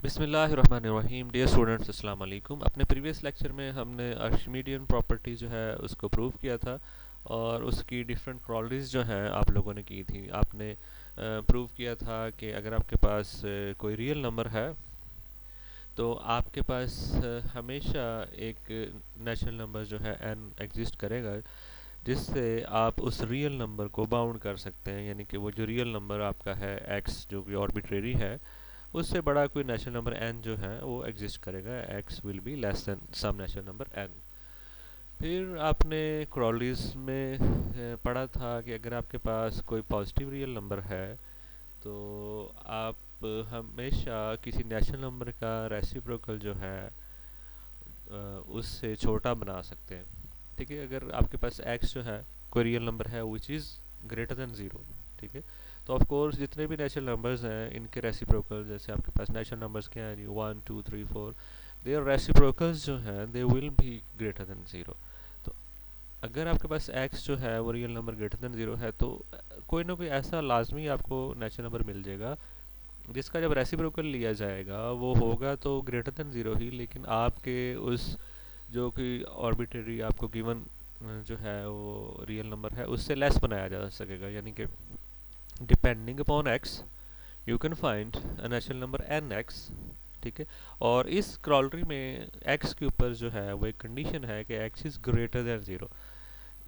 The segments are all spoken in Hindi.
बिस्मिल्लाहिर्रहमानिर्रहीम। डियर स्टूडेंट्स, अस्सलाम वालेकुम। अपने प्रीवियस लेक्चर में हमने आर्किमिडियन प्रॉपर्टी जो है उसको प्रूव किया था और उसकी डिफरेंट क्रॉलरीज जो हैं आप लोगों ने की थी। आपने प्रूव किया था कि अगर आपके पास कोई रियल नंबर है तो आपके पास हमेशा एक नेचुरल नंबर जो है n एग्जिस्ट करेगा, जिससे आप उस रियल नंबर को बाउंड कर सकते हैं। यानी कि वो जो रियल नंबर आपका है x, जो कि आर्बिट्रेरी है, उससे बड़ा कोई नेचुरल नंबर n जो है वो एग्जिस्ट करेगा। x will be less than some natural number n। फिर आपने क्रॉलीज में पढ़ा था कि अगर आपके पास कोई पॉजिटिव रियल नंबर है तो आप हमेशा किसी नेचुरल नंबर का रेसिप्रोकल जो है उससे छोटा बना सकते हैं। ठीक है, अगर आपके पास x जो है कोई रियल नंबर है which is greater than zero, ठीक है, तो ऑफ कोर्स जितने भी नेचुरल नंबर्स हैं इनके रेसिप्रोकल, जैसे आपके पास नेचुरल नंबर्स क्या हैं जी, 1 2 3 4, देयर रेसिप्रोकल्स जो हैं दे will be greater than zero. तो अगर आपके पास x जो है वो real number greater than zero है तो कोई ना कोई ऐसा लाजमी आपको नेचुरल नंबर मिल जाएगा जिसका जब रेसिप्रोकल लिया जाएगा वो होगा तो ग्रेटर देन ज़ीरो ही, लेकिन आपके उस जो कि आर्बिट्रेरी आपको गिवन जो है वो रियल नंबर है उससे लेस बनाया जा सकेगा। यानी कि depending upon X you can find a natural number N X. ठीक है, और इस क्रॉलरी में एक्स के ऊपर जो है वो एक कंडीशन है कि x is greater than zero.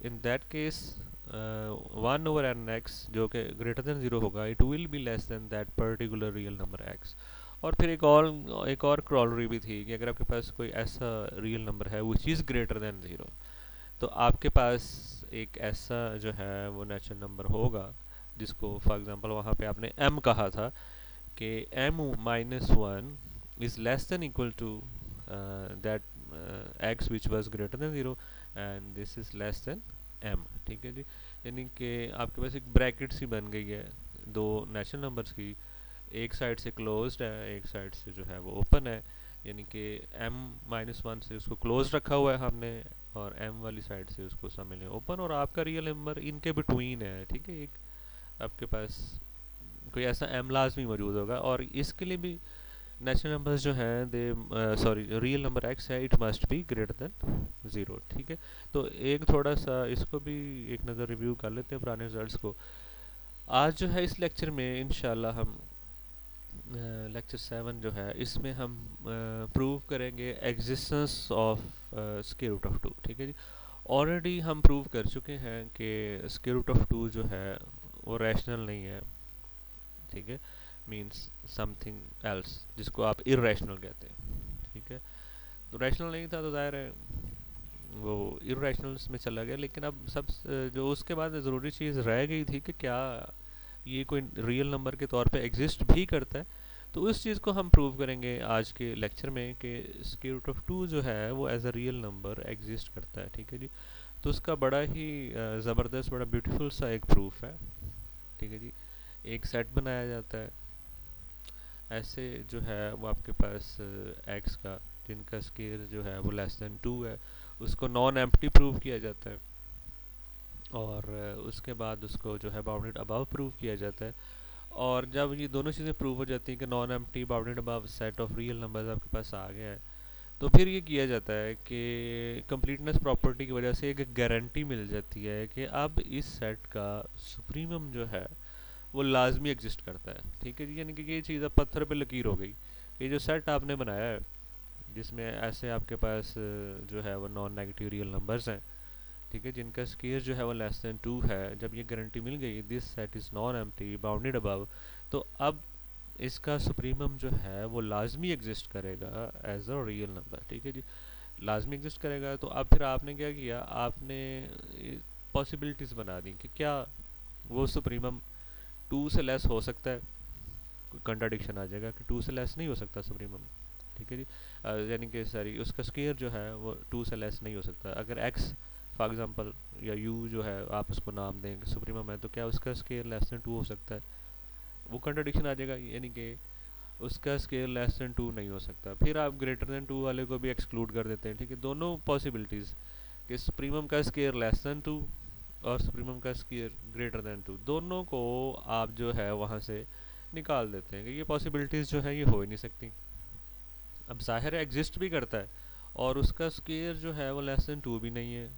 In that case 1/n x जो कि ग्रेटर देन ज़ीरो होगा, it will be less than that particular real number x। और फिर एक और क्रॉलरी भी थी कि अगर आपके पास कोई ऐसा रियल नंबर है which is greater than zero, तो आपके पास एक ऐसा जो है वो नेचुरल नंबर होगा जिसको फॉर एग्जांपल वहाँ पे आपने m कहा था कि m-1 is less than equal to that x which was greater than zero and this is less than m। ठीक है जी, यानी कि आपके पास एक ब्रैकेट सी बन गई है दो नेचुरल नंबर्स की, एक साइड से क्लोज्ड है एक साइड से जो है वो ओपन है। यानी कि m-1 से उसको क्लोज रखा हुआ है हमने और m वाली साइड से उसको समझ ओपन, और आपका रियल नंबर इनके बिटवीन है। ठीक है, एक आपके पास कोई ऐसा m लाजमी मौजूद होगा और इसके लिए भी नेचुरल नंबर्स जो हैं दे सॉरी जो रियल नंबर x है it must be greater than zero. ठीक है, तो एक थोड़ा सा इसको भी एक नज़र रिव्यू कर लेते हैं पुराने रिजल्ट्स को। आज जो है इस लेक्चर में इंशाल्लाह हम लेक्चर 7 जो है इसमें हम प्रूव करेंगे existence of square root of 2। ठीक है जी, ऑलरेडी हम प्रूव कर चुके हैं कि स्क्वायर रूट ऑफ 2 जो है वो रैशनल नहीं है। ठीक है, मींस समथिंग एल्स जिसको आप इरेशनल कहते हैं। ठीक है, तो रैशनल नहीं था तो जाहिर है वो इरेशनल्स में चला गया, लेकिन अब सब जो उसके बाद ज़रूरी चीज़ रह गई थी कि क्या ये कोई रियल नंबर के तौर पे एग्जिस्ट भी करता है। तो उस चीज़ को हम प्रूव करेंगे आज के लेक्चर में कि स्क्वायर रूट ऑफ 2 जो है वो as a real number exist करता है। ठीक है जी, तो उसका बड़ा ही ज़बरदस्त बड़ा ब्यूटीफुल सा एक प्रूफ है। ठीक है जी, एक सेट बनाया जाता है ऐसे जो है वो आपके पास एक्स का जिनका स्केयर जो है वो लेस देन 2 है, उसको नॉन एम्प्टी प्रूव किया जाता है और उसके बाद उसको जो है बाउंडेड अबव प्रूव किया जाता है। और जब ये दोनों चीज़ें प्रूव हो जाती हैं कि non empty bounded above set of real numbers आपके पास आ गया है, तो फिर ये किया जाता है कि कंप्लीटनेस प्रॉपर्टी की वजह से एक गारंटी मिल जाती है कि अब इस सेट का सुप्रीमम जो है वो लाजमी एग्जिस्ट करता है। ठीक है जी, यानी कि ये चीज़ अब पत्थर पे लकीर हो गई। ये जो सेट आपने बनाया है जिसमें ऐसे आपके पास जो है वो नॉन नेगेटिव रियल नंबर्स हैं, ठीक है, जिनका स्केयर जो है वो लेस देन 2 है, जब ये गारंटी मिल गई this set is non empty bounded above, तो अब इसका सुप्रीमम जो है वो लाजमी एग्जिस्ट करेगा एज अ रियल नंबर। ठीक है जी, लाजमी एग्जिस्ट करेगा। तो अब फिर आपने क्या किया, आपने पॉसिबिलिटीज़ बना दी कि क्या वो सुप्रीमम 2 से लेस हो सकता है। कंट्राडिक्शन आ जाएगा कि 2 से लेस नहीं हो सकता सुप्रीमम। ठीक है जी, यानी कि सॉरी उसका स्केयर जो है वो 2 से लेस नहीं हो सकता। अगर x फॉर एग्जांपल या u जो है आप उसको नाम देंगे सुप्रीमम है, तो क्या उसका स्केयर लेस देन 2 हो सकता है? वो कंट्राडिक्शन आ जाएगा, यानी कि उसका स्केयर लेस देन 2 नहीं हो सकता। फिर आप ग्रेटर देन 2 वाले को भी एक्सक्लूड कर देते हैं। ठीक है, दोनों पॉसिबिलिटीज़ कि सुप्रीमम का स्केयर लेस देन 2 और सुप्रीमम का स्केयर ग्रेटर देन 2, दोनों को आप जो है वहाँ से निकाल देते हैं कि ये पॉसिबिलिटीज़ जो है ये हो ही नहीं सकती। अब ज़ाहिर है एग्जिस्ट भी करता है, और उसका स्केयर जो है वो लेस देन 2 भी नहीं है,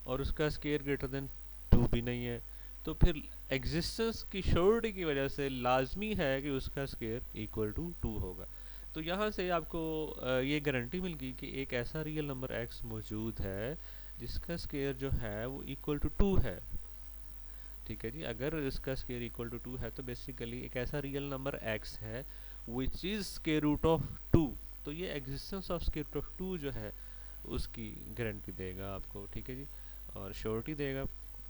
और उसका स्केयर ग्रेटर देन 2 भी नहीं है। तो फिर एग्जिस्टेंस की श्योरिटी की वजह से लाजमी है कि उसका स्केयर इक्वल टू 2 होगा। तो यहाँ से आपको ये गारंटी मिल गई कि एक ऐसा रियल नंबर x मौजूद है जिसका स्केयर जो है वो इक्वल टू 2 है। ठीक है जी, अगर इसका स्केयर इक्वल टू 2 है तो बेसिकली एक ऐसा रियल नंबर x है which is square root of 2। तो ये existence of square root of 2 जो है उसकी गारंटी देगा आपको। ठीक है जी, और श्योरिटी देगा।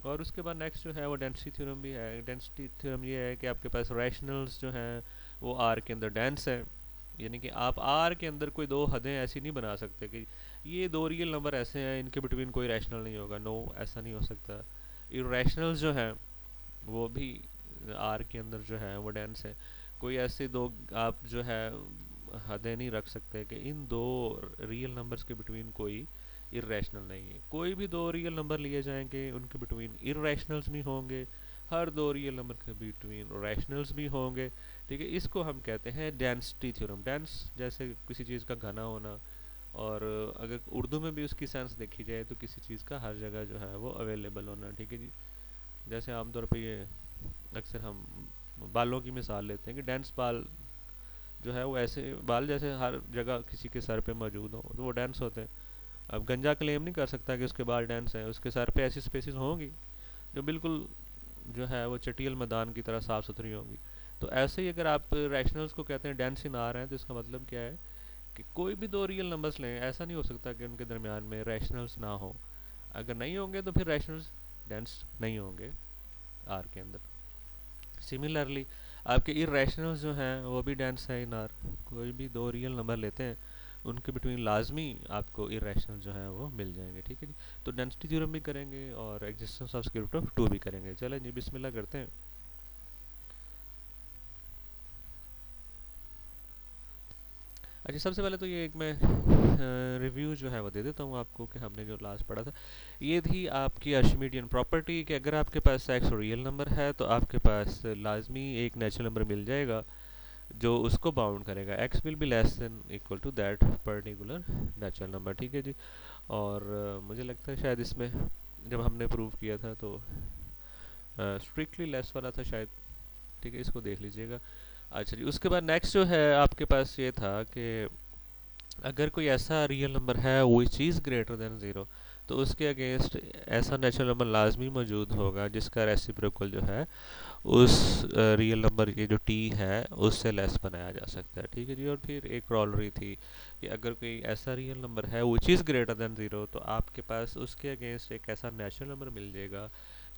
और उसके बाद नेक्स्ट जो है वो डेंसिटी थ्योरम भी है। डेंसिटी थ्योरम ये है कि आपके पास रैशनल्स जो हैं वो आर के अंदर डेंस है, यानी कि आप आर के अंदर कोई दो हदें ऐसी नहीं बना सकते कि ये दो रियल नंबर ऐसे हैं इनके बिटवीन कोई रैशनल नहीं होगा। नो, ऐसा नहीं हो सकता। इरेशनल्स जो हैं वो भी आर के अंदर जो है वो डेंस है। कोई ऐसे दो आप जो है हदें नहीं रख सकते कि इन दो रियल नंबर्स के बिटवीन कोई इरेशनल नहीं है। कोई भी दो रियल नंबर लिए जाएंगे उनके बिटवीन इरेशनल्स भी होंगे, हर दो रियल नंबर के बिटवीन रैशनल्स भी होंगे। ठीक है, इसको हम कहते हैं डेंसिटी थ्योरम। डेंस जैसे किसी चीज़ का घना होना, और अगर उर्दू में भी उसकी सेंस देखी जाए तो किसी चीज़ का हर जगह जो है वो अवेलेबल होना। ठीक है जी, जैसे आमतौर पे ये अक्सर हम बालों की मिसाल लेते हैं कि डेंस बाल जो है वो ऐसे बाल जैसे हर जगह किसी के सर पे मौजूद हो तो वो डेंस होते हैं। अब गंजा क्लेम नहीं कर सकता कि उसके बाल डेंस हैं, उसके सर पे ऐसी स्पेसिस होंगी जो बिल्कुल जो है वो चटियल मैदान की तरह साफ़ सुथरी होंगी। तो ऐसे ही अगर आप रैशनल्स को कहते हैं डेंस इन आ रहे हैं तो इसका मतलब क्या है कि कोई भी दो रियल नंबर्स लें, ऐसा नहीं हो सकता कि उनके दरमियान में रैशनल्स ना हो। अगर नहीं होंगे तो फिर रैशनल्स डेंस नहीं होंगे आर के अंदर। सिमिलरली आपके इरेशनल्स जो हैं वो भी डेंस है इन आर। कोई भी दो रियल नंबर लेते हैं उनके बिटवीन लाजमी आपको इरेशनल जो है वो मिल जाएंगे। ठीक है जी, तो डेंसिटी थ्योरम भी करेंगे और existence of square root of 2 भी करेंगे। चलें जी, बिस्मिल्लाह करते हैं। अच्छा, सबसे पहले तो ये एक मैं रिव्यू जो है वो दे देता हूँ आपको कि हमने जो लास्ट पढ़ा था ये थी आपकी आर्शिमिडियन प्रॉपर्टी कि अगर आपके पास एक्स रियल नंबर है तो आपके पास लाजमी एक नेचुरल नंबर मिल जाएगा जो उसको बाउंड करेगा। X will be less than equal to that particular natural number. ठीक है जी, और मुझे लगता है शायद इसमें जब हमने प्रूव किया था तो स्ट्रिक्टली लेस वाला था शायद। ठीक है, इसको देख लीजिएगा। अच्छा जी, उसके बाद नेक्स्ट जो है आपके पास ये था कि अगर कोई ऐसा रियल नंबर है which is greater than zero तो उसके अगेंस्ट ऐसा नेचुरल नंबर लाजमी मौजूद होगा जिसका रेसिप्रोकल जो है उस रियल नंबर की जो टी है उससे लेस बनाया जा सकता है। ठीक है जी, और फिर एक कॉलरी थी कि अगर कोई ऐसा रियल नंबर है which is greater than zero तो आपके पास उसके अगेंस्ट एक ऐसा नेचुरल नंबर मिल जाएगा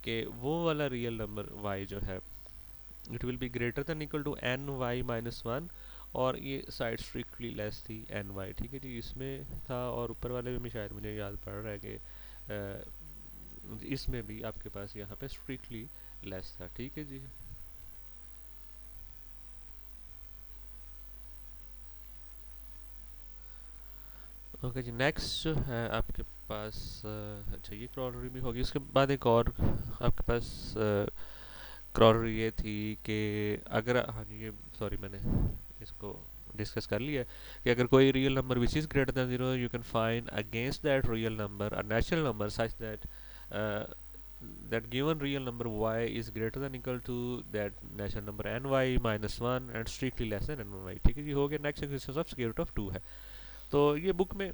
कि वो वाला रियल नंबर y जो है it will be greater than equal to N Y minus one, और ये साइड स्ट्रिक्टली लेस थी एन वाई। ठीक है जी, इसमें था और ऊपर वाले में शायद मुझे याद पड़ रहा है कि इसमें भी आपके पास यहाँ पे स्ट्रिक्टली लेस था। ठीक है जी, ओके जी, नेक्स्ट जो है आपके पास अच्छा ये क्रॉलरी भी होगी। उसके बाद एक और आपके पास क्रॉलरी ये थी कि अगर हाँ जी ये सॉरी मैंने इसको डिस्कस कर लिया है कि अगर कोई real number which is greater than zero you can find against that real number a natural number such that that given real number y is greater than equal to that natural number ny minus 1 and strictly less than ny। ठीक है जी, हो गया। Next existence of square root of 2 है। तो ये बुक में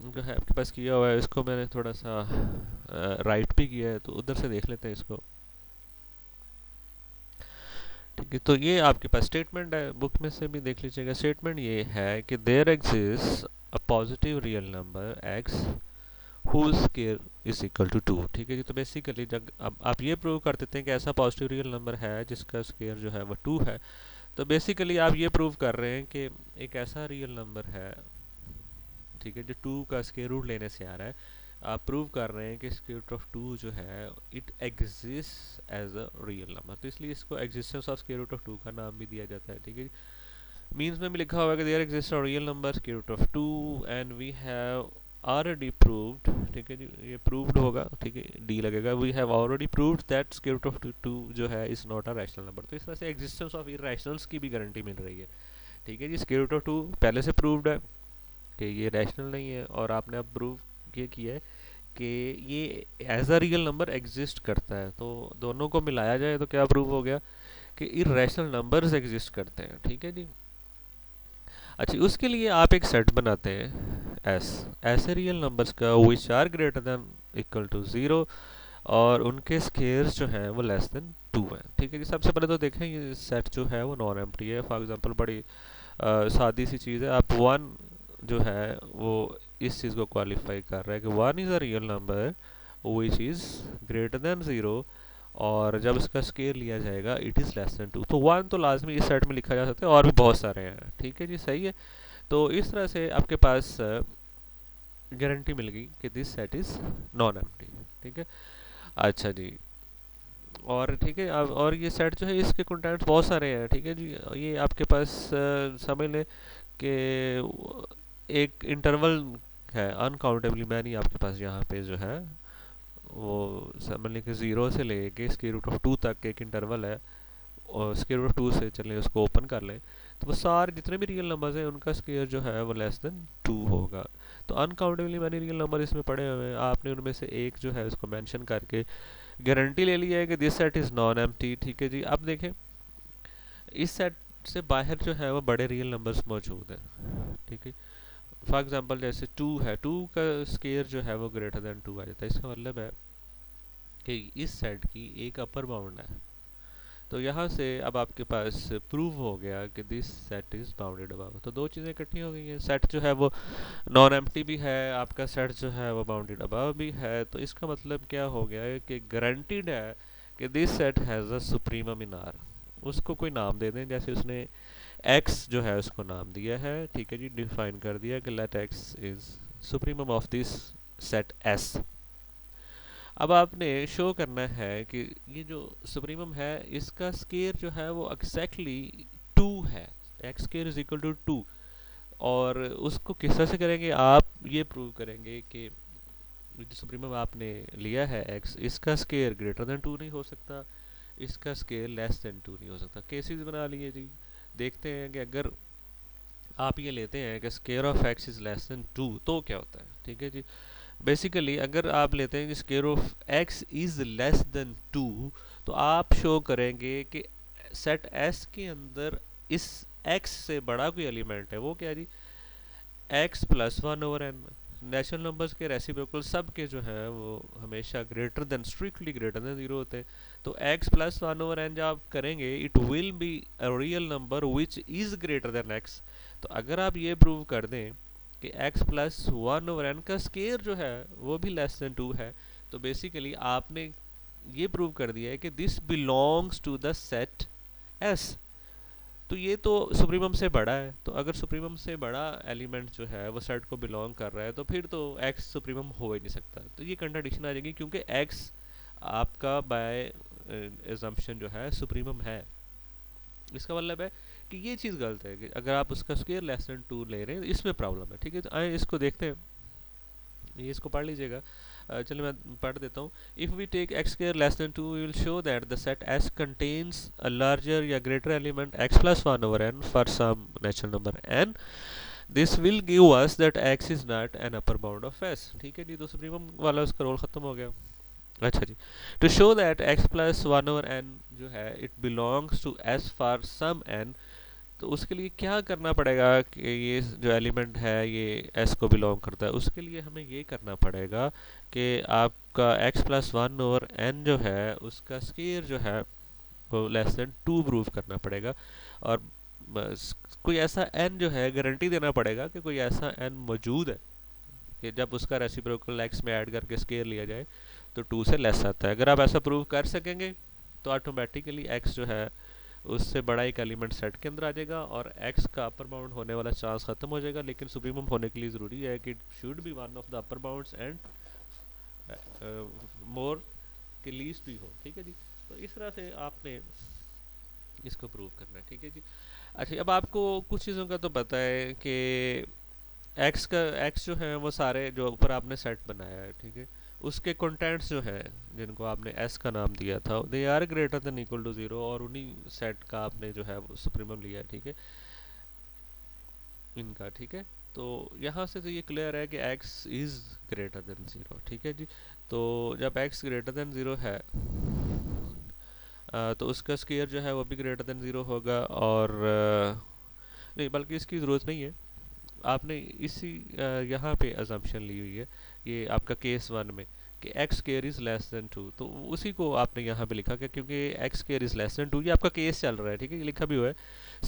जो है आपके पास किया हुआ है इसको मैंने थोड़ा सा राइट भी किया है तो उधर से देख लेते हैं इसको। ठीक है, तो ये आपके पास स्टेटमेंट है, बुक में से भी देख लीजिएगा। स्टेटमेंट ये है कि there exist a positive real number x whose square is equal to 2। ठीक है जी, तो बेसिकली जब अब आप ये प्रूव कर देते हैं कि ऐसा पॉजिटिव रियल नंबर है जिसका स्केयर जो है वो 2 है, तो बेसिकली आप ये प्रूव कर रहे हैं कि एक ऐसा रियल नंबर है, ठीक है, जो 2 का स्केयर रूट लेने से आ रहा है। आप प्रूव कर रहे हैं कि स्क्वायर रूट ऑफ 2 जो है it exist as a real number, तो इसलिए इसको existence of square root of 2 का नाम भी दिया जाता है। ठीक है, मीन्स में भी लिखा हुआ है कि there exist a real number square root of 2 and we have already proved. ठीक है जी, ये प्रूव्ड होगा, ठीक है, डी लगेगा। We have already proved that square root of 2 जो है is not a rational number. तो इस तरह से एग्जिस्टेंस ऑफ इरेशनल्स की भी गारंटी मिल रही है। ठीक है जी, स्क्वायर रूट ऑफ 2 पहले से प्रूव्ड है, कि ये रैशनल नहीं है, और आपने अब प्रूव ये किया है कि ये as a real number exist करता है। तो दोनों को मिलाया जाए तो क्या प्रूव हो गया कि इरेशनल नंबर्स एग्जिस्ट करते हैं। ठीक है जी। अच्छा, उसके लिए आप एक सेट बनाते हैं एस, ऐसे रियल नंबर्स का which are greater than equal to zero और उनके स्केयर्स जो हैं वो लेस देन टू हैं। ठीक है जी। सबसे पहले तो देखें ये सेट जो है वो नॉन एम्प्टी है। फॉर एग्जांपल बड़ी सादी सी चीज़ है, आप वन जो है वो इस चीज़ को क्वालिफाई कर रहा है कि one is a real number which is greater than zero, और जब इसका स्केयर लिया जाएगा it is less than two. तो वन तो लाजमी इस सेट में लिखा जा सकता है, और भी बहुत सारे हैं। ठीक है जी, सही है। तो इस तरह से आपके पास गारंटी मिल गई कि this set is non empty. ठीक है। अच्छा जी। और ठीक है, अब और ये सेट जो है इसके कंटेंट्स बहुत सारे हैं। ठीक है जी। ये आपके पास समझ लें कि एक इंटरवल है, अनकाउंटेबली मैनी आपके पास यहाँ पे जो है वो समझ लें कि ज़ीरो से लेके स्क्वायर रूट ऑफ टू तक एक इंटरवल है, और स्क्वायर रूट ऑफ टू से चलें उसको ओपन कर लें तो वो सारे जितने भी रियल नंबर्स हैं उनका स्क्वायर जो है वो लेस देन टू होगा। तो अनकाउंटेबली मैनी रियल नंबर इसमें पड़े हुए हैं, आपने उनमें से एक जो है उसको मेंशन करके गारंटी ले ली है कि this set is non empty. ठीक है जी। अब देखें इस सेट से बाहर जो है वो बड़े रियल नंबर्स मौजूद हैं। ठीक है। फॉर एग्जांपल जैसे टू है, टू का स्केयर जो है वो ग्रेटर देन टू आ जाता है। इसका मतलब है कि इस सेट की एक अपर बाउंड है। तो यहाँ से अब आपके पास प्रूव हो गया कि this set is bounded above. तो दो चीज़ें इकट्ठी हो गई हैं, सेट जो है वो नॉन एम्प्टी भी है, आपका सेट जो है वो बाउंडेड अबव भी है। तो इसका मतलब क्या हो गया है कि गारंटीड है कि this set has a supremum in are. उसको कोई नाम दे दें, जैसे उसने एक्स जो है उसको नाम दिया है। ठीक है जी। डिफाइन कर दिया कि let X is supremum of this set S. अब आपने शो करना है कि ये जो सुप्रीमम है इसका स्केयर जो है वो एग्जैक्टली टू है, X square is equal to two. और उसको किस तरह से करेंगे, आप ये प्रूव करेंगे कि जो सुप्रीमम आपने लिया है एक्स, इसका स्केयर ग्रेटर देन टू नहीं हो सकता, इसका स्केयर लेस देन टू नहीं हो सकता। केसेस बना लिए जी। देखते हैं कि अगर आप ये लेते हैं कि square of X is less than two तो क्या होता है। ठीक है जी। बेसिकली अगर आप लेते हैं कि square of X is less than two, तो आप शो करेंगे कि सेट एस के अंदर इस एक्स से बड़ा कोई एलिमेंट है, वो क्या जी, x plus one over n. Natural numbers के रेसिप्रोकल सब के जो है वो हमेशा greater than, strictly greater than zero होते हैं। तो x plus one over n जब आप करेंगे it will be a real number which is greater than x. तो अगर आप ये प्रूव कर दें कि x plus one over n का स्केयर जो है वो भी लेस देन टू है, तो बेसिकली आपने ये प्रूव कर दिया है कि this belongs to the set S. तो ये तो सुप्रीमम से बड़ा है, तो अगर सुप्रीमम से बड़ा एलिमेंट जो है वो सेट को बिलोंग कर रहा है तो फिर तो एक्स सुप्रीमम हो ही नहीं सकता। तो ये कंट्राडिक्शन आ जाएगी, क्योंकि एक्स आपका बाय एजम्पशन जो है सुप्रीमम है। इसका मतलब है कि ये चीज़ गलत है कि अगर आप उसका स्क्वायर लेस देन टू ले रहे हैं, इसमें प्रॉब्लम है। ठीक है। तो आए इसको देखते हैं, ये इसको पढ़ लीजिएगा। चलिए मैं पढ़ देता हूँ। If we take x square less than two we will show that the set S contains a larger या greater element x plus one over N for some natural number n. This will give us that x is not an upper bound of S. ठीक है जी। तो सुप्रीमम वाला उसका रोल खत्म हो गया। अच्छा जी। To show that x plus one over N जो है it belongs to S for some n, तो उसके लिए क्या करना पड़ेगा कि ये जो एलिमेंट है ये एस को बिलोंग करता है। उसके लिए हमें ये करना पड़ेगा कि आपका X plus one over N जो है उसका स्केयर जो है वो लेस देन टू प्रूव करना पड़ेगा। और बस कोई ऐसा एन जो है गारंटी देना पड़ेगा कि कोई ऐसा एन मौजूद है कि जब उसका रेसिप्रोकल एक्स में ऐड करके स्केयर लिया जाए तो टू से लेस आता है। अगर आप ऐसा प्रूव कर सकेंगे तो ऑटोमेटिकली एक्स जो है उससे बड़ा एक एलिमेंट सेट के अंदर आ जाएगा और एक्स का अपर बाउंड होने वाला चांस खत्म हो जाएगा। लेकिन सुप्रीमम होने के लिए ज़रूरी है कि it should be one of the upper bounds and more के लीस्ट भी हो। ठीक है जी। तो इस तरह से आपने इसको प्रूव करना है। ठीक है जी। अच्छा, अब आपको कुछ चीज़ों का तो पता है कि एक्स जो है वो सारे जो ऊपर आपने सेट बनाया है, ठीक है, उसके कंटेंट्स जो हैं जिनको आपने एस का नाम दिया था they are greater than equal to zero, और उन्हीं सेट का आपने जो है वो सुप्रीमम लिया है। ठीक है। इनका, ठीक है। तो यहाँ से तो ये क्लियर है कि x is greater than zero, ठीक है जी। तो जब x ग्रेटर देन ज़ीरो है तो उसका स्क्वायर जो है वो भी ग्रेटर देन ज़ीरो होगा, और नहीं, बल्कि इसकी ज़रूरत नहीं है। आपने इसी यहाँ पे अजम्पशन ली हुई है, ये आपका केस वन में, कि X square is less than two, तो उसी को आपने यहाँ पे लिखा, कि क्योंकि X square is less than two, ये आपका केस चल रहा है, ठीक है, ये लिखा भी हुआ है।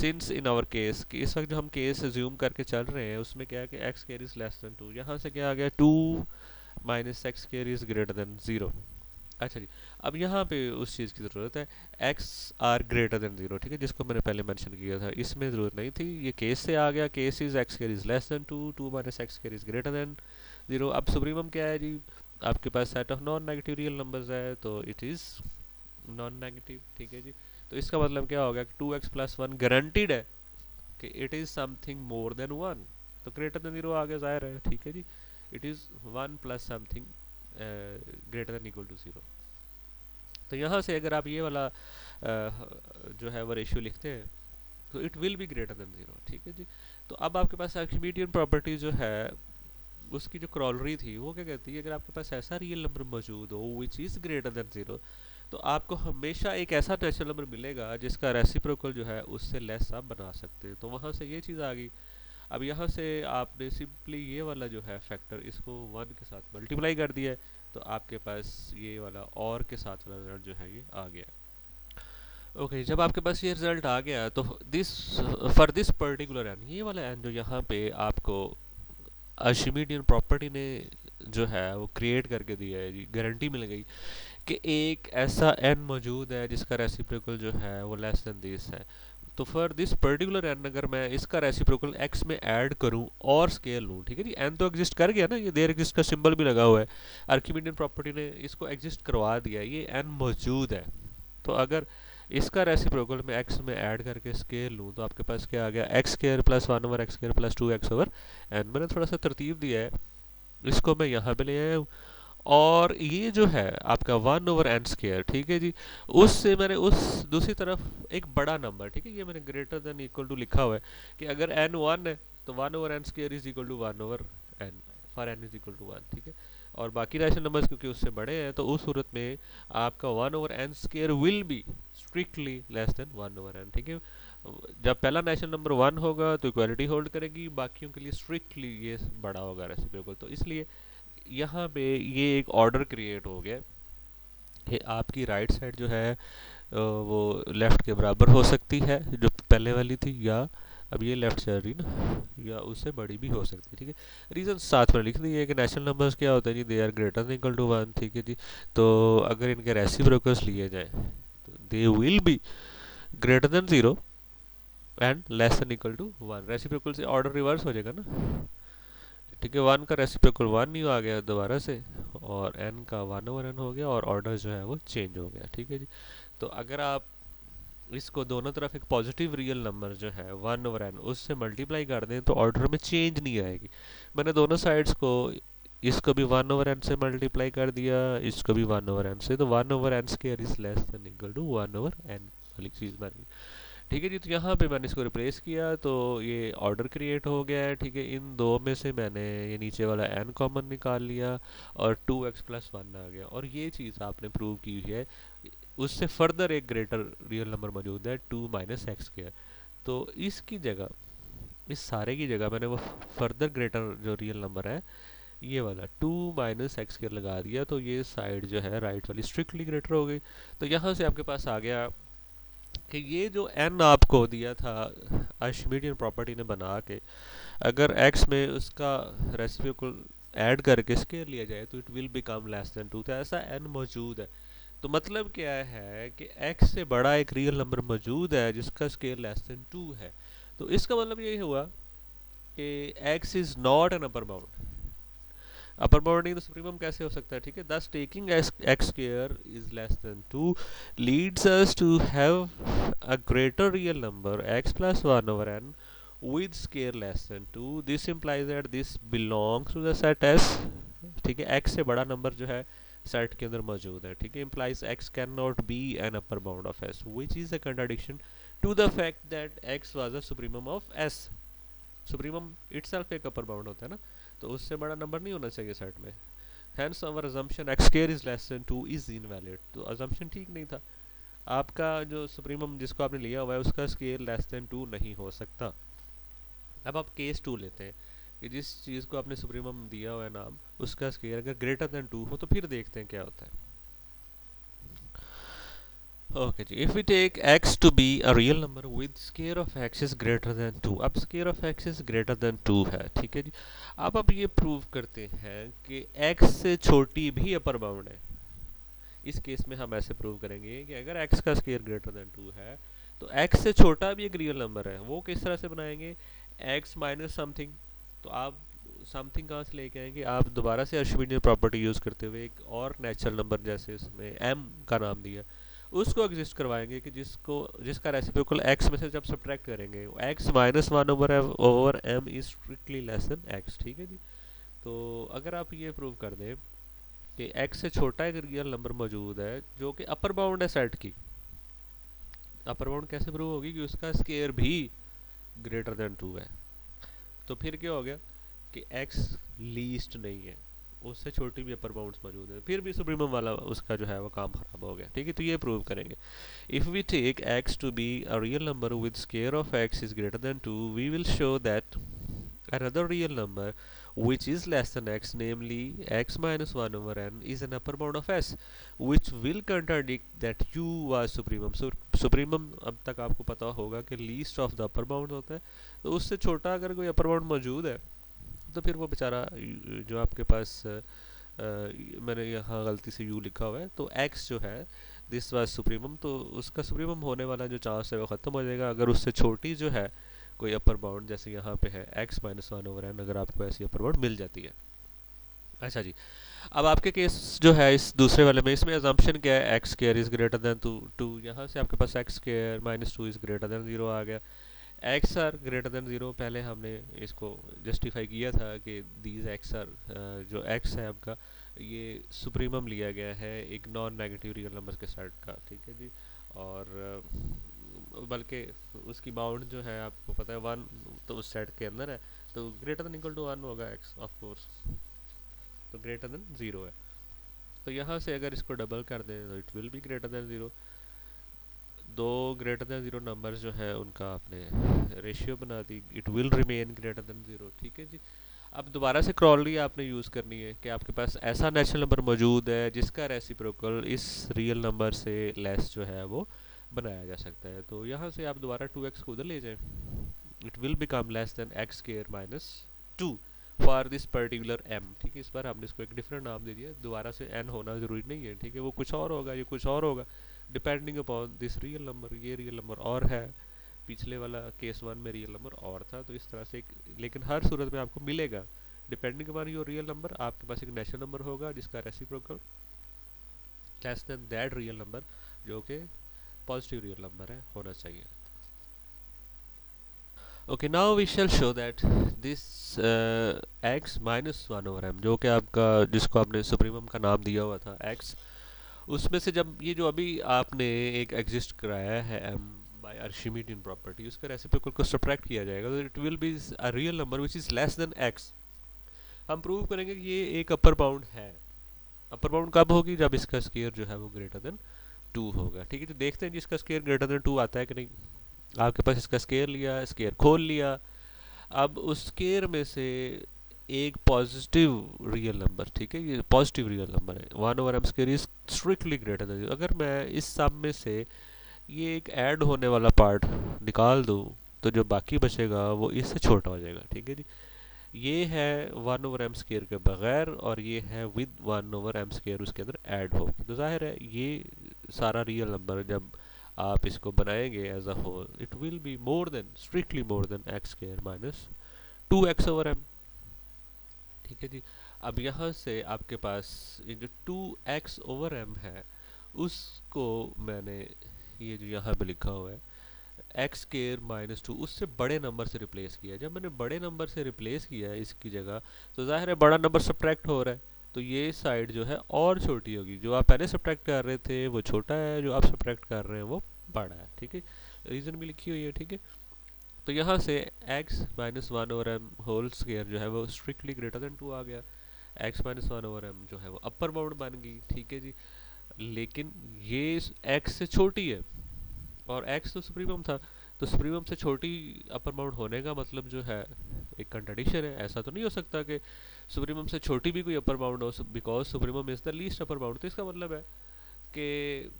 सिंस इन आवर केस, कि इस वक्त जो हम केस ज्यूम करके चल रहे हैं उसमें क्या है कि X square is less than two, यहाँ से क्या आ गया, two minus x square is greater than zero. अच्छा जी, अब यहाँ पे उस चीज़ की ज़रूरत है, X are greater than zero, ठीक है, जिसको मैंने पहले मेंशन किया था, इसमें ज़रूरत नहीं थी, ये केस से आ गया, case is x square is less than two, two minus x square is greater than zero. अब सुप्रीमम क्या है जी, आपके पास set of non negative real numbers है, तो इट इज़ नॉन नेगेटिव, ठीक है जी। तो इसका मतलब क्या हो गया कि two x plus one guaranteed है कि it is something more than one, तो ग्रेटर देन ज़ीरो आगे ज़ाहिर है, ठीक है जी। It is one plus something greater than equal to zero. तो यहाँ से अगर आप ये वाला जो है वो रेशियो लिखते हैं, तो it will be greater than zero, ठीक है जी। तो अब आपके पास आर्किमिडियन प्रॉपर्टी जो है उसकी जो क्रॉलरी थी वो क्या कहती है, अगर आपके पास ऐसा रियल नंबर मौजूद हो विच इज़ ग्रेटर देन ज़ीरो, तो आपको हमेशा एक ऐसा नेचुरल नंबर मिलेगा जिसका रेसिप्रोकल जो है उससे लेस आप बना सकते हैं। तो वहाँ से ये चीज़ आ गई। अब यहाँ से आपने सिंपली ये वाला जो है फैक्टर, इसको वन के साथ मल्टीप्लाई कर दिया है, तो आपके पास ये वाला और के साथ वाला रिजल्ट जो है ये आ गया। ओके, जब आपके पास ये रिजल्ट आ गया तो this for this particular N, ये वाला एन जो यहाँ पे आपको आर्किमिडियन प्रॉपर्टी ने जो है वो क्रिएट करके दिया है जी, गारंटी मिल गई कि एक ऐसा एन मौजूद है जिसका रेसिप्रोकल जो है वो लेस देन दिस है। तो फॉर दिस पर्टिकुलर एन अगर मैं इसका रेसिप्रोकल एक्स में ऐड करूं और स्केल लूं, ठीक है जी, एन तो एग्जिस्ट कर गया ना, ये देयर एग्जिस्ट का सिंबल भी लगा हुआ है, आर्किमिडियन प्रॉपर्टी ने इसको एग्जिस्ट करवा दिया, ये एन मौजूद है। तो अगर इसका रेसिप्रोकल मैं एक्स में ऐड करके स्केल लूँ तो आपके पास क्या आ गया, X square plus one over X square plus two X over N. मैंने थोड़ा सा तरतीब दिया है, इसको मैं यहाँ पे ले आया हूँ। और ये जो है आपका वन ओवर एन स्केयर, ठीक है जी, उससे मैंने उस दूसरी तरफ एक बड़ा नंबर, ठीक है, ये मैंने ग्रेटर देन इक्वल टू लिखा हुआ है कि अगर एन वन है तो one over N square is equal to one over N, for N is equal to one, ठीक है। और बाकी रैशनल नंबर्स क्योंकि उससे बड़े हैं तो उस सूरत में आपका one over N square will be strictly less than one over N, ठीक है। जब पहला नेशनल नंबर वन होगा तो इक्वालिटी होल्ड करेगी, बाकियों के लिए स्ट्रिक्टली ये बड़ा होगा रेसिप्रोकल। तो इसलिए यहाँ पे ये एक ऑर्डर क्रिएट हो गया कि आपकी राइट साइड जो है वो लेफ्ट के बराबर हो सकती है जो पहले वाली थी, या अब ये लेफ्ट चल रही ना, या उससे बड़ी भी हो सकती है, ठीक है। रीजन साथ में लिख दिए कि नेशनल नंबर्स क्या होते हैं जी, they are greater than equal to one, ठीक है जी। तो अगर इनके रेसिप्रोकल्स लिए जाए तो they will be greater than zero and less than equal to one. Reciprocal से ऑर्डर रिवर्स हो जाएगा ना, ठीक है, वन का रेसिप्रोकल वन ही आ गया दोबारा से, और एन का वन ओवर एन हो गया, और ऑर्डर जो है वो चेंज हो गया, ठीक है जी। तो अगर आप इसको दोनों तरफ एक पॉजिटिव रियल नंबर जो है वन ओवर एन उससे मल्टीप्लाई कर दें तो ऑर्डर में चेंज नहीं आएगी। मैंने दोनों साइड्स को, इसको भी वन ओवर एन से मल्टीप्लाई कर दिया, इसको भी वन ओवर एन से, तो one over N square is less than equal to one over N वाली चीज़ बन गई, ठीक है जी। तो यहाँ पे मैंने इसको रिप्लेस किया तो ये ऑर्डर क्रिएट हो गया है, ठीक है। इन दो में से मैंने ये नीचे वाला एन कॉमन निकाल लिया और टू एक्स प्लस वन आ गया, और ये चीज़ आपने प्रूव की हुई है। उससे फर्दर एक ग्रेटर रियल नंबर मौजूद है टू माइनस एक्स स्क्वायर, तो इसकी जगह, इस सारे की जगह मैंने वो फर्दर ग्रेटर जो रियल नंबर है ये वाला टू माइनस एक्स स्क्वायर लगा दिया, तो ये साइड जो है राइट वाली स्ट्रिक्टली ग्रेटर हो गई। तो यहाँ से आपके पास आ गया कि ये जो n आपको दिया था आर्किमिडियन प्रॉपर्टी ने बना के, अगर x में उसका रेसिप्रोकल ऐड करके स्केयर लिया जाए तो it will become less than two, तो ऐसा n मौजूद है। तो मतलब क्या है कि x से बड़ा एक रियल नंबर मौजूद है जिसका स्केयर लेस देन टू है। तो इसका मतलब ये हुआ कि x is not an upper bound. Upper bound नहीं तो सुप्रीमम कैसे हो सकता है, ठीक है। Thus taking X square is less than two leads us to have a greater real number x plus one over n with scale less than 2, this implies that this belongs to the set S, ठीक है। x से बड़ा नंबर जो है सेट के अंदर मौजूद है, ठीक है। implies x cannot be an upper bound of S, which is a contradiction to the fact that x was a supremum of S। Supremum itself एक अपर बाउंड होता है ना, तो उससे बड़ा नंबर नहीं होना चाहिए सेट में। Hence our assumption X square is less than 2 is invalid, तो अजम्पशन ठीक नहीं था। आपका जो सुप्रीमम जिसको आपने लिया हुआ है उसका स्केयर लेस देन 2 नहीं हो सकता। अब आप केस 2 लेते हैं कि जिस चीज़ को आपने सुप्रीमम दिया हुआ है नाम, उसका स्केयर अगर ग्रेटर देन 2 हो तो फिर देखते हैं क्या होता है। ओके जी, if we take x to be a real number with square of x is greater than 2, अब square of x is greater than 2 है, ठीक है जी। अब आप ये प्रूव करते हैं कि x से छोटी भी अपर बाउंड है। इस केस में हम ऐसे प्रूव करेंगे कि अगर x का स्केयर ग्रेटर देन 2 है तो x से छोटा भी एक रियल नंबर है। वो किस तरह से बनाएंगे, x माइनस समथिंग, तो आप समथिंग कहाँ से लेके आएंगे, आप दोबारा से अर्शिमिडियन प्रॉपर्टी यूज़ करते हुए एक और नेचुरल नंबर जैसे इसमें m का नाम दिया, उसको एग्जिस्ट करवाएंगे कि जिसका रेसिप्रोकल x में से जब सब्ट्रैक्ट करेंगे x minus one over m is strictly less then x, ठीक है जी। तो अगर आप ये प्रूव कर दें कि x से छोटा एक रियल नंबर मौजूद है जो कि अपर बाउंड है सेट की, अपर बाउंड कैसे प्रूव होगी कि उसका स्केयर भी ग्रेटर देन 2 है, तो फिर क्या हो गया कि x लीस्ट नहीं है, उससे छोटी भी अपर बाउंड्स मौजूद है, फिर भी सुप्रीमम वाला उसका जो है वो काम खराब हो गया, ठीक है। तो ये प्रूव करेंगे, if we take x to be a real number with square of x is greater than 2, we will show that another real number which is less than x, namely x minus 1 over n, is an upper bound of s which will contradict that u was supremum. So supremum अब तक आपको पता होगा कि least of the upper bound होता है, तो उससे छोटा अगर कोई upper bound मौजूद है तो फिर वो बेचारा जो आपके पास मैंने यहाँ गलती से u लिखा हुआ है, तो x जो है दिस वाज सुप्रीमम, तो उसका सुप्रीमम होने वाला जो चांस है वो ख़त्म हो जाएगा अगर उससे छोटी जो है कोई अपर बाउंड, जैसे यहाँ पे है x minus one over n, अगर आपको ऐसी अपर बाउंड मिल जाती है। अच्छा जी, अब आपके केस जो है इस दूसरे वाले में, इसमें अजम्पशन क्या है, x square is greater than two, यहाँ से आपके पास x square minus 2 is greater than 0 आ गया। एक्स आर ग्रेटर देन 0 पहले हमने इसको जस्टिफाई किया था कि दीज एक्स आर, जो एक्स है आपका ये सुप्रीमम लिया गया है एक नॉन नेगेटिव रियल नंबर के सेट का, ठीक है जी। और बल्कि उसकी बाउंड जो है आपको पता है 1, तो उस सेट के अंदर है, तो ग्रेटर देन इक्वल टू 1 होगा एक्स ऑफ कोर्स, तो ग्रेटर देन 0 है। तो यहाँ से अगर इसको डबल कर दें तो it will be greater than 0। दो ग्रेटर देन 0 नंबर्स जो है उनका आपने रेशियो बना दी, it will remain greater than 0, ठीक है जी। अब दोबारा से क्रॉलरी आपने यूज़ करनी है कि आपके पास ऐसा नेचुरल नंबर मौजूद है जिसका रेसिप्रोकल इस रियल नंबर से लेस जो है वो बनाया जा सकता है। तो यहाँ से आप दोबारा 2x को उधर ले जाएं, it will become less then x square minus 2 for this particular m, ठीक है। इस बार हमने इसको एक डिफरेंट नाम दे दिया, दोबारा से n होना ज़रूरी नहीं है, ठीक है। वो कुछ और होगा, ये कुछ और होगा, depending upon this real number. ये रियल नंबर और है, पिछले वाला केस 1 में रियल नंबर और था, तो इस तरह से लेकिन हर सूरत में आपको मिलेगा depending upon your real number, आपके पास एक नेचुरल नंबर होगा जिसका reciprocal less than that real number जो कि पॉजिटिव रियल नंबर है होना चाहिए। Okay, now we shall show that this x minus one over m, जो कि आपका जिसको आपने सुप्रीमम का नाम दिया हुआ था x, उसमें से जब ये जो अभी आपने एक एग्जिस्ट कराया है m बाय आर्शिमिडियन प्रॉपर्टी, उसका रेसिप्रोकल को सब्ट्रैक्ट किया जाएगा, तो it will be a real number which is less then x। हम प्रूव करेंगे कि ये एक अपर बाउंड है। अपर बाउंड कब होगी, जब इसका स्केयर जो है वो ग्रेटर देन 2 होगा, ठीक है। तो देखते हैं जी इसका स्केयर ग्रेटर देन 2 आता है कि नहीं। आपके पास इसका स्केयर लिया, स्केयर खोल लिया, अब उस स्केयर में से एक पॉजिटिव रियल नंबर, ठीक है, ये पॉजिटिव रियल नंबर है, 1 over m square is strictly greater than 0। अगर मैं इस सम में से ये एक ऐड होने वाला पार्ट निकाल दूं तो जो बाकी बचेगा वो इससे छोटा हो जाएगा, ठीक है जी। ये है 1 ओवर एम स्केयर के बगैर और ये है विद 1 ओवर एम स्केयर उसके अंदर ऐड हो, तो जाहिर है ये सारा रियल नंबर जब आप इसको बनाएंगे as a whole, it will be more than, strictly more than x square minus 2x over m, ठीक है जी। अब यहाँ से आपके पास ये जो 2x ओवर एम है उसको मैंने ये जो यहाँ पे लिखा हुआ है एक्स स्केयर माइनस 2 उससे बड़े नंबर से रिप्लेस किया। जब मैंने बड़े नंबर से रिप्लेस किया है इसकी जगह, तो जाहिर है बड़ा नंबर सब्ट्रैक्ट हो रहा है, तो ये साइड जो है और छोटी होगी, जो आप पहले सब्ट्रैक्ट कर रहे थे वो छोटा है, जो आप सब्ट्रैक्ट कर रहे हैं वो बड़ा है, ठीक है। रीज़न भी लिखी हुई है, ठीक है। तो यहाँ से x minus one over m whole square जो है वो स्ट्रिक्टली ग्रेटर देन टू आ गया। x minus one over m जो है वो अपर बाउंड बन गई, ठीक है जी। लेकिन ये x से छोटी है और x तो सुप्रीमम था, तो सुप्रीमम से छोटी अपर बाउंड होने का मतलब जो है एक कंट्राडिक्शन है। ऐसा तो नहीं हो सकता कि सुप्रीमम से छोटी भी कोई अपर बाउंड हो, because supremum is the least upper bound. तो इसका मतलब है कि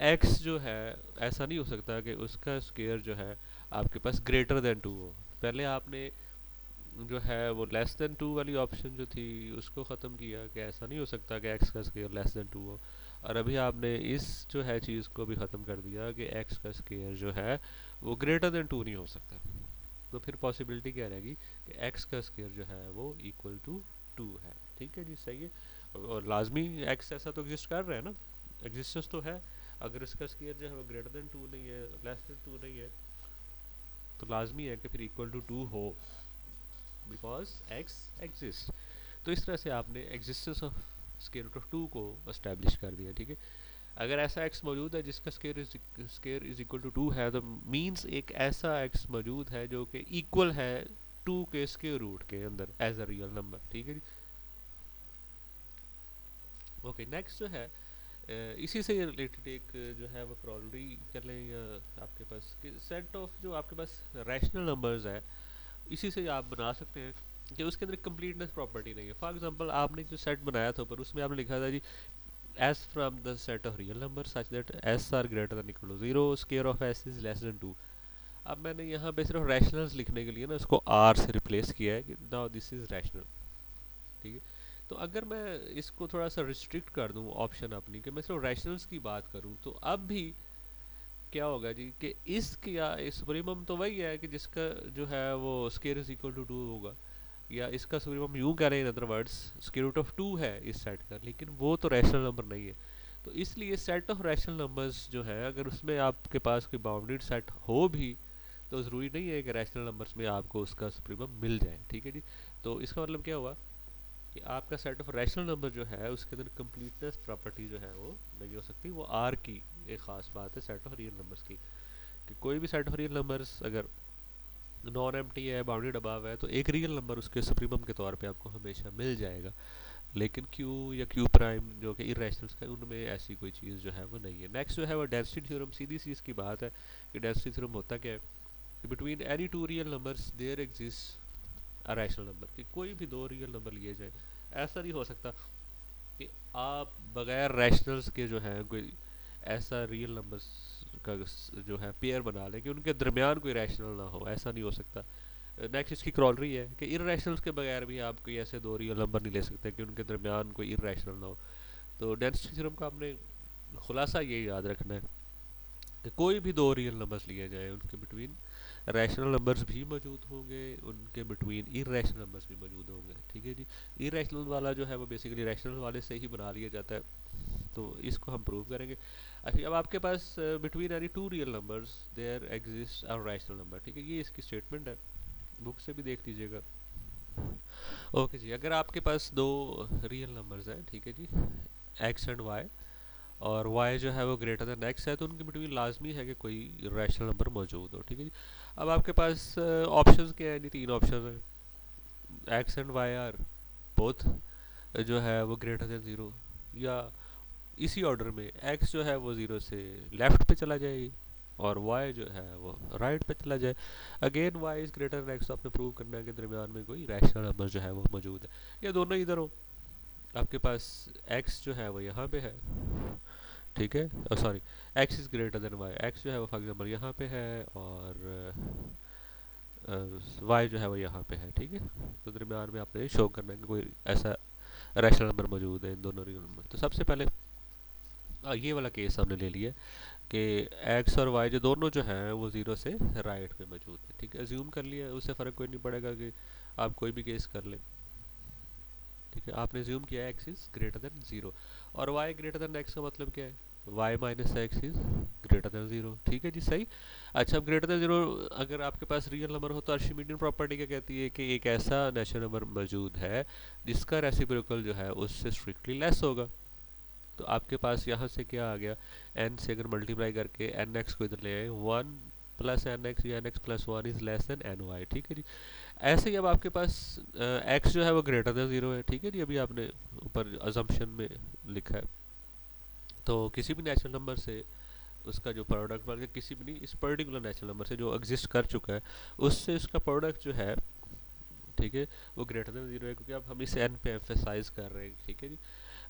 x जो है ऐसा नहीं हो सकता कि उसका स्क्वायर जो है आपके पास ग्रेटर देन टू हो। पहले आपने जो है वो लेस देन टू वाली ऑप्शन जो थी उसको ख़त्म किया कि ऐसा नहीं हो सकता कि x का स्क्वायर लेस देन टू हो, और अभी आपने इस जो है चीज़ को भी ख़त्म कर दिया कि x का स्क्वायर जो है वो ग्रेटर देन टू नहीं हो सकता। तो फिर पॉसिबिलिटी क्या रहेगी कि x का स्क्वायर जो है वो इक्वल टू टू है, ठीक है जी, सही है। और लाजमी x ऐसा तो एग्जिस्ट कर रहा है ना, एग्जिस्टेंस तो है। अगर इसका स्क्वायर जो है वो ग्रेटर देन टू नहीं है, लेस देन टू नहीं है, तो लाजमी है कि फिर इक्वल टू टू हो, बिकॉज x एग्जिस्ट। तो इस तरह से आपने existence of square root of two को एस्टेब्लिश कर दिया, ठीक है। अगर ऐसा x मौजूद है जिसका square is equal to two है, तो मींस एक ऐसा x मौजूद है जो कि इक्वल है टू के स्क्वायर रूट के अंदर एज अ रियल नंबर, ठीक है जी। ओके, नेक्स्ट जो है इसी से रिलेटेड एक जो है वो क्रॉलरी कर लें या आपके पास सेट ऑफ जो आपके पास रैशनल नंबर्स है, इसी से आप बना सकते हैं कि उसके अंदर कंप्लीटनेस प्रॉपर्टी नहीं है। फॉर एग्जांपल आपने जो सेट बनाया था ऊपर, उसमें आपने लिखा था जी s from the set of real numbers such that s are greater than equal to 0, square of s is less than 2। अब मैंने यहाँ पे सिर्फ रैशनल्स लिखने के लिए ना इसको r से रिप्लेस किया है कि नाउ दिस इज रैशनल, ठीक है। तो अगर मैं इसको थोड़ा सा रिस्ट्रिक्ट कर दूँ ऑप्शन अपनी कि मैं सिर्फ रैशनल्स की बात करूँ, तो अब भी क्या होगा जी कि इसकी या इस सुप्रीमम तो वही है कि जिसका जो है वो square is equal to two होगा, या इसका सुप्रीमम यूं करें in other words square root of two है इस सेट का, लेकिन वो तो रैशनल नंबर नहीं है। तो इसलिए सेट ऑफ रैशनल नंबर्स जो है अगर उसमें आपके पास कोई बाउंडेड सेट हो भी, तो ज़रूरी नहीं है कि रैशनल नंबर्स में आपको उसका सुप्रीमम मिल जाए, ठीक है जी। तो इसका मतलब क्या हुआ कि आपका सेट ऑफ रैशनल नंबर जो है उसके अंदर कंप्लीटनेस प्रॉपर्टी जो है वो नहीं हो सकती। वो आर की एक ख़ास बात है सेट ऑफ रियल नंबर्स की, कि कोई भी सेट ऑफ रियल नंबर्स अगर नॉन एम्प्टी है, बाउंडेड अबाव है, तो एक रियल नंबर उसके सुप्रीमम के तौर पे आपको हमेशा मिल जाएगा। लेकिन क्यू या क्यू प्राइम जो कि इरेशनल्स का, उनमें ऐसी कोई चीज़ जो है वो नहीं है। नेक्स्ट जो है वो डेंसिटी थ्योरम, सीधी सी इसकी बात है कि डेंसिटी थ्योरम होता क्या है कि between any two real numbers there exist a rational number, कि कोई भी दो रियल नंबर लिए जाए, ऐसा नहीं हो सकता कि आप बगैर रैशनल्स के जो है कोई ऐसा रियल नंबर्स का जो है पेयर बना लें कि उनके दरमियान कोई रैशनल ना हो, ऐसा नहीं हो सकता। नेक्स्ट इसकी क्रॉलरी है कि इरेशनल्स के बगैर भी आप कोई ऐसे दो रियल नंबर नहीं ले सकते कि उनके दरमियान कोई इरेशनल ना हो। तो डेंसिटी थ्योरम का आपने खुलासा ये याद रखना है कि कोई भी दो रियल नंबर्स लिए जाए उनके बिटवीन रैशनल नंबर्स भी मौजूद होंगे, उनके बिटवीन इरेशनल नंबर्स भी मौजूद होंगे, ठीक है जी। इरेशनल वाला जो है वो बेसिकली रैशनल वाले से ही बना लिया जाता है, तो इसको हम प्रूव करेंगे। अच्छा, अब आपके पास between any two real numbers there exist a rational number, ठीक है, ये इसकी स्टेटमेंट है, बुक से भी देख लीजिएगा। ओके जी, अगर आपके पास दो रियल नंबर्स हैं, ठीक है जी, एक्स एंड वाई, और y जो है वो ग्रेटर देन x है, तो उनके बिटवीन लाजमी है कि कोई रैशनल नंबर मौजूद हो, ठीक है जी। अब आपके पास ऑप्शंस क्या है, तीन ऑप्शन है, x and y are both जो है वो ग्रेटर देन ज़ीरो, या इसी ऑर्डर में x जो है वो ज़ीरो से लेफ्ट पे चला जाए और y जो है वो राइट पे चला जाए। Again y is greater then x, तो आपने प्रूव करना है कि दरमियान में कोई रैशनल नंबर जो है वो मौजूद है, या दोनों इधर हो। आपके पास x जो है वो यहाँ पे है, ठीक है, sorry, x is greater then y, x जो है वो फॉर एग्जाम्पल यहाँ पे है और y जो है वो यहाँ पे है, ठीक है। तो दरमियान में आपने शो करना है कि कोई ऐसा रैशनल नंबर मौजूद है इन दोनों रियल नंबर। तो सबसे पहले ये वाला केस हमने ले लिया कि x और y जो दोनों जो हैं वो ज़ीरो से राइट पे मौजूद है, ठीक है, अज्यूम कर लिया, उससे फ़र्क कोई नहीं पड़ेगा कि आप कोई भी केस कर लें, ठीक है। आपने अज्यूम किया x is greater than zero, और y ग्रेटर देन x का मतलब क्या है, y minus x is greater than zero, ठीक है जी, सही। अच्छा, अब ग्रेटर देन ज़ीरो अगर आपके पास रियल नंबर हो तो आर्शिमिडियन प्रॉपर्टी क्या कहती है कि एक ऐसा नेचुरल नंबर मौजूद है जिसका रेसिप्रोकल जो है उससे स्ट्रिक्टली लेस होगा। तो आपके पास यहाँ से क्या आ गया, n से अगर मल्टीप्लाई करके एन एक्स को इधर ले आए, वन प्लस एन एक्स या n x plus one is less than n Y, ठीक है जी। ऐसे ही अब आपके पास एक्स जो है वो ग्रेटर देन ज़ीरो है, ठीक है जी। अभी आपने ऊपर अजम्पशन में लिखा है, तो किसी भी नेचुरल नंबर से उसका जो प्रोडक्ट, बल्कि किसी भी नहीं, इस पर्टिकुलर नेचुरल नंबर से जो एग्जिस्ट कर चुका है उससे उसका प्रोडक्ट जो है, ठीक है, वो ग्रेटर देन ज़ीरो है, क्योंकि अब हम इस एन पे एम्फेसाइज कर रहे हैं, ठीक है जी।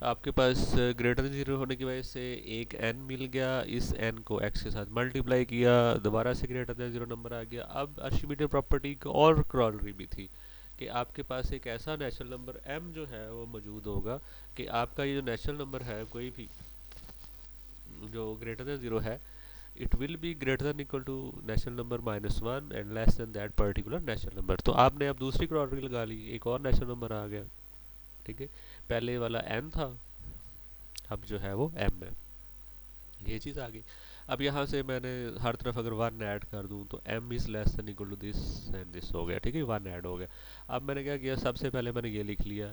आपके पास ग्रेटर देन ज़ीरो होने की वजह से एक एन मिल गया, इस एन को एक्स के साथ मल्टीप्लाई किया, दोबारा से ग्रेटर देन ज़ीरो नंबर आ गया। अब आर्शिमीडियन प्रॉपर्टी की और क्रॉलरी भी थी कि आपके पास एक ऐसा नेचुरल नंबर m जो है वो मौजूद होगा कि आपका ये जो नेचुरल नंबर है कोई भी जो ग्रेटर देन ज़ीरो है, it will be greater than equal to natural number minus one and less than that particular natural number. तो आपने अब दूसरी क्रॉलरी लगा ली, एक और नेचुरल नंबर आ गया, ठीक है। पहले वाला n था, अब जो है वो m है, ये चीज़ आ गई। अब यहाँ से मैंने हर तरफ अगर वन ऐड कर दूँ तो m is less than equal to this and this हो गया, ठीक है, वन ऐड हो गया। अब मैंने क्या किया, सबसे पहले मैंने ये लिख लिया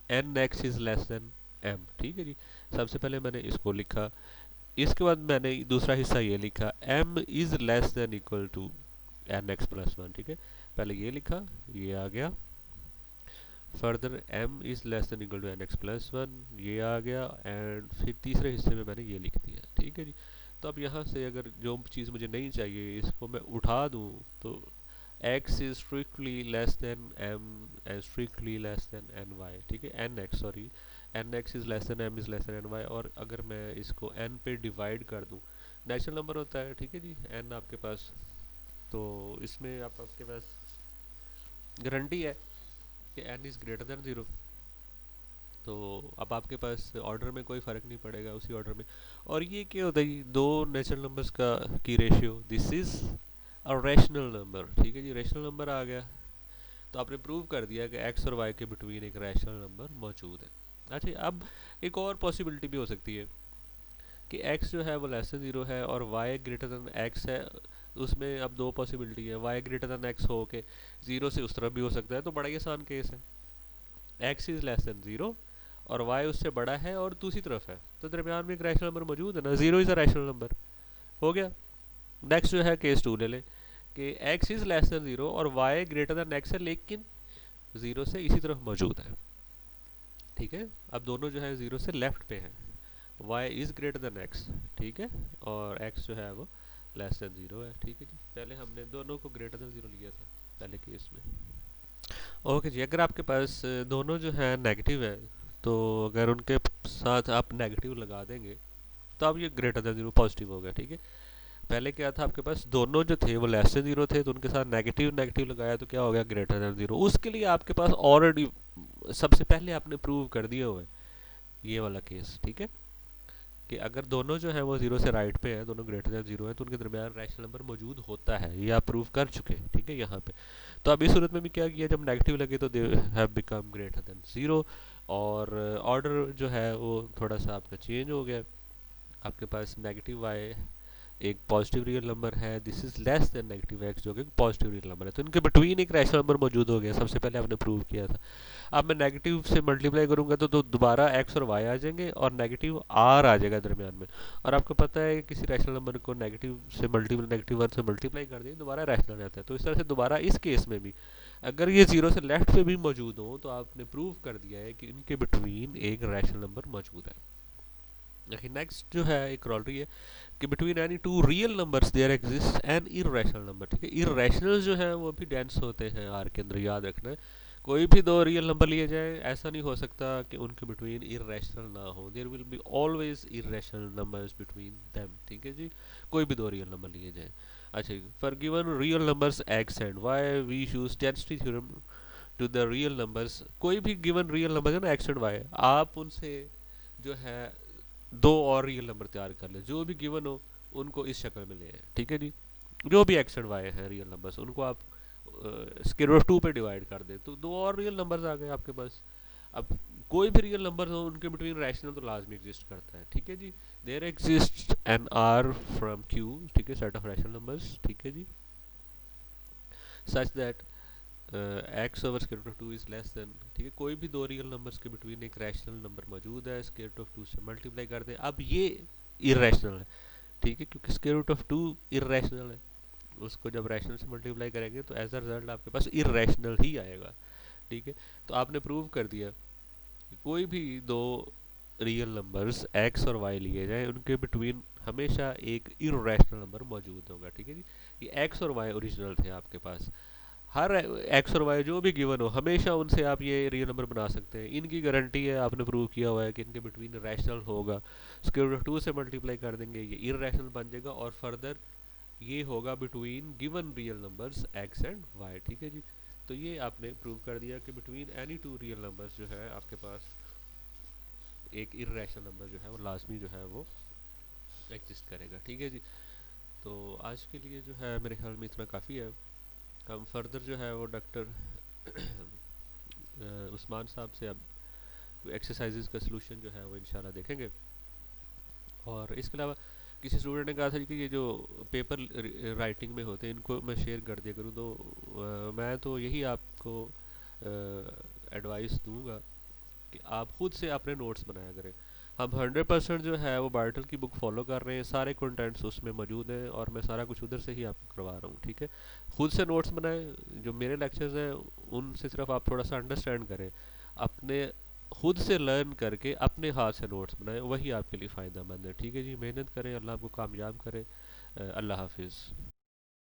n x is less than m, ठीक है जी। सबसे पहले मैंने इसको लिखा, इसके बाद मैंने दूसरा हिस्सा ये लिखा m is less than equal to n x plus one, ठीक है। पहले ये लिखा, ये आ गया, further m is less than equal to n x plus one, ये आ गया, एंड फिर तीसरे हिस्से में मैंने ये लिख दिया, ठीक है जी। तो अब यहाँ से अगर जो चीज़ मुझे नहीं चाहिए इसको मैं उठा दूँ तो x is strictly less than m and strictly less than n Y, ठीक है, n x, sorry, n x is less than m is less than n y. और अगर मैं इसको n पे डिवाइड कर दूँ, नेचुरल नंबर होता है, ठीक है जी, n आपके पास, तो इसमें आपके पास गारंटी है कि n is greater than zero. तो अब आपके पास ऑर्डर में कोई फ़र्क नहीं पड़ेगा, उसी ऑर्डर में। और ये क्या होता है, दो नेचुरल नंबर्स का की ratio, this is a rational number, ठीक है जी, रैशनल नंबर आ गया। तो आपने प्रूव कर दिया कि एक्स और वाई के बिटवीन एक रैशनल नंबर मौजूद है। अच्छा, अब एक और पॉसिबिलिटी भी हो सकती है कि x जो है वो लेस देन ज़ीरो है और y ग्रेटर देन x है। उसमें अब दो पॉसिबिलिटी है, y ग्रेटर देन x हो के ज़ीरो से उस तरफ भी हो सकता है, तो बड़ा ही आसान केस है, x is less then zero और y उससे बड़ा है और दूसरी तरफ है, तो दरमियान में एक रैशनल नंबर मौजूद है ना, zero is a rational number, हो गया। नेक्स्ट जो है केस टू ले लें कि x is less then zero और y ग्रेटर देन x है, लेकिन ज़ीरो से इसी तरफ मौजूद है, ठीक है। अब दोनों जो है ज़ीरो से लेफ्ट पे हैं, y is greater then x, ठीक है, और x जो है वो लेस देन ज़ीरो है, ठीक है जी। पहले हमने दोनों को ग्रेटर देन ज़ीरो लिया था पहले केस में। ओके जी, अगर आपके पास दोनों जो है नेगेटिव है, तो अगर उनके साथ आप नेगेटिव लगा देंगे तो अब ये ग्रेटर देन ज़ीरो पॉजिटिव हो गया, ठीक है। पहले क्या था, आपके पास दोनों जो थे वो लेस देन ज़ीरो थे, तो उनके साथ नेगेटिव नेगेटिव लगाया तो क्या हो गया, ग्रेटर देन ज़ीरो। उसके लिए आपके पास ऑलरेडी सबसे पहले आपने प्रूव कर दिया हुआ है ये वाला केस, ठीक है, कि अगर दोनों जो है वो जीरो से राइट पे हैं, दोनों ग्रेटर देन जीरो है, तो उनके दरमियान रैशनल नंबर मौजूद होता है, ये आप प्रूव कर चुके हैं, ठीक है, यहाँ पे। तो अब इस सूरत में भी क्या किया, जब नेगेटिव लगे तो they have become greater than zero, और ऑर्डर जो है वो थोड़ा सा आपका चेंज हो गया। आपके पास नेगेटिव वाई एक पॉजिटिव रियल नंबर है, this is less then negative x जो कि पॉजिटिव रियल नंबर है, तो इनके बिटवीन एक रैशनल नंबर मौजूद हो गया, सबसे पहले आपने प्रूव किया था। अब मैं नेगेटिव से मल्टीप्लाई करूंगा तो दोबारा एक्स और वाई आ जाएंगे और नेगेटिव आर आ जाएगा दरमियान में। और आपको पता है कि किसी रैशनल नंबर को नेगेटिव से मल्टीपल नेगेटिव वन से मल्टीप्लाई कर दें दोबारा रैशनल रहता है, तो इस तरह से दोबारा इस केस में भी अगर ये जीरो से लेफ्ट पे भी मौजूद हो तो आपने प्रूव कर दिया है कि इनके बिटवीन एक रैशनल नंबर मौजूद है। नेक्स्ट जो है एक क्रॉलरी है कि between any two real numbers there exist an irrational number, ठीक है। इररेशनल जो है वो भी डेंस होते हैं आर के अंदर, याद रखना है। कोई भी दो रियल नंबर लिए जाए, ऐसा नहीं हो सकता कि उनके बिटवीन इररेशनल ना हो, there will be always irrational numbers between them, ठीक है जी, कोई भी दो रियल नंबर लिए जाए। अच्छा, for given real numbers x and y we use density theorem to the real numbers. कोई भी गिवन रियल नंबर है ना, एक्स एंड वाई, आप उनसे जो है दो और रियल नंबर तैयार कर ले, जो भी गिवन हो उनको इस शक्ल में ले आए, ठीक है जी। जो भी एक्स एंड वाई है रियल नंबर्स, उनको आप स्क्वायर रूट ऑफ टू पे डिवाइड कर दें तो दो और रियल नंबर्स आ गए आपके पास। अब कोई भी रियल नंबर हो उनके बिटवीन रैशनल तो लाजमी एग्जिस्ट करता है, ठीक है जी। There exist an r from Q, ठीक है, सेट ऑफ रैशनल नंबर्स, ठीक है जी, such that x over square root of two is less than, ठीक है, कोई भी दो रियल नंबर्स के बिटवीन एक रैशनल नंबर मौजूद है, स्क्वायर रूट ऑफ टू से मल्टीप्लाई कर दे, अब ये इरेशनल है, ठीक है, क्योंकि square root of two irrational है, उसको जब रैशनल से मल्टीप्लाई करेंगे तो एज अ रिजल्ट आपके पास इरेशनल ही आएगा। ठीक है, तो आपने प्रूव कर दिया कि कोई भी दो रियल नंबर्स एक्स और वाई लिए जाए उनके बिटवीन हमेशा एक इरेशनल नंबर मौजूद होगा। ठीक है जी, ये एक्स और वाई ओरिजिनल थे आपके पास, हर एक्स और वाई जो भी गिवन हो हमेशा उनसे आप ये रियल नंबर बना सकते हैं। इनकी गारंटी है, आपने प्रूव किया हुआ है कि इनके बिटवीन रैशनल होगा। स्क्वायर रूट 2 से मल्टीप्लाई कर देंगे ये इरेशनल बन जाएगा, और फर्दर ये होगा between given real numbers x and y. ठीक है जी, तो ये आपने प्रूव कर दिया कि between any two real numbers जो है आपके पास एक इरेशनल नंबर जो है वो लाजमी जो है वो एग्जिस्ट करेगा। ठीक है जी, तो आज के लिए जो है मेरे ख्याल में इतना काफ़ी है। हम फर्दर जो है वो डॉक्टर उस्मान साहब से अब एक्सरसाइजेज का सलूशन जो है वो इंशाल्लाह देखेंगे। और इसके अलावा किसी स्टूडेंट ने कहा था कि ये जो पेपर राइटिंग में होते हैं इनको मैं शेयर कर दिया करूँ, तो मैं तो यही आपको एडवाइस दूंगा कि आप खुद से अपने नोट्स बनाया करें। हम 100% जो है वो बार्टल की बुक फॉलो कर रहे हैं, सारे कंटेंट्स उसमें मौजूद हैं और मैं सारा कुछ उधर से ही आपको करवा रहा हूँ। ठीक है, खुद से नोट्स बनाएं, जो मेरे लेक्चर्स हैं उनसे सिर्फ आप थोड़ा सा अंडरस्टैंड करें, अपने खुद से लर्न करके अपने हाथ से नोट्स बनाएं, वही आपके लिए फ़ायदा मंद है। ठीक है जी, मेहनत करें, अल्लाह आपको कामयाब करे। अल्लाह हाफिज़।